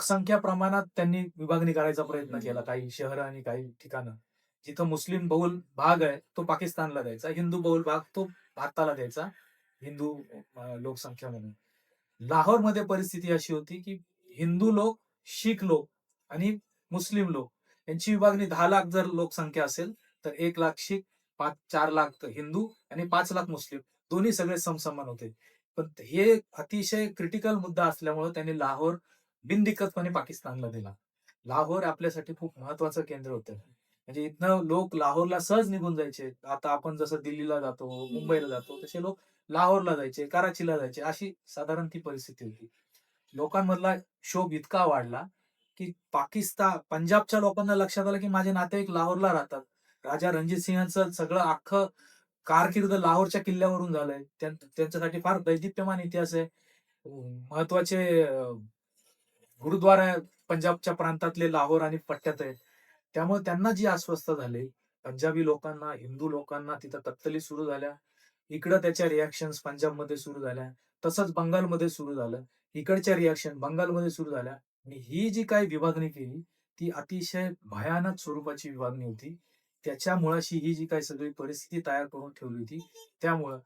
संख्या प्रमाणात त्यांनी विभागणी करायचा प्रयत्न केला. काही शहरं आणि काही ठिकाणं. जिथं मुस्लिम बहुल भाग आहे, तो पाकिस्तानला द्यायचा. हिंदू बहुल भाग तो भारताला द्यायचा. हिंदू लोकसंख्या म्हणून. लाहोरमध्ये परिस्थिती अशी होती, की हिंदू लोक, शीख लोक आणि मुस्लिम लोक यांची विभागणी 10 लाख जर लोकसंख्या असेल, तर 1 लाख शीख, 4 लाख हिंदू आणि 5 लाख मुस्लिम दोन्ही सगळे समसमान होते. पण हे अतिशय क्रिटिकल मुद्दा असल्यामुळे त्यांनी लाहोर बिनदिक्कतपणे पाकिस्तानला दिला. लाहोर आपल्यासाठी खूप महत्वाचं केंद्र होतं. म्हणजे इथनं लोक लाहोरला सहज निघून जायचे. आता आपण जसं दिल्लीला जातो, मुंबईला जातो, तसे लोक लाहोरला जायचे, कराचीला जायचे, अशी साधारण ती परिस्थिती होती. लोकांमधला क्षोभ इतका वाढला, की पंजाबच्या लोकांना लक्षात आलं, की माझे नातेवाईक लाहोरला राहतात. राजा रणजित सिंहांचं सगळं अख्खं कारकीर्द लाहोरच्या किल्ल्यावरून झालंय. त्यांच्यासाठी फार दैदिप्यमान इतिहास आहे. महत्वाचे गुरुद्वारा पंजाबच्या प्रांतातले लाहोर आणि पट्ट्यात आहेत. त्यामुळे त्यांना जी अस्वस्थ झाली, पंजाबी लोकांना, हिंदू लोकांना तिथं कत्तली सुरू झाल्या. इकडं त्याच्या रिएक्शन्स पंजाबमध्ये सुरू झाल्या. तसंच बंगालमध्ये सुरू झालं. इकडच्या रिएक्शन बंगालमध्ये सुरू झाल्या आणि ही जी काही विभागणी केली, ती अतिशय भयानक स्वरूपाची विभागणी होती. त्याच्या मुळाशी ही जी काही सगळी परिस्थिती तयार करून ठेवली होती. त्यामुळं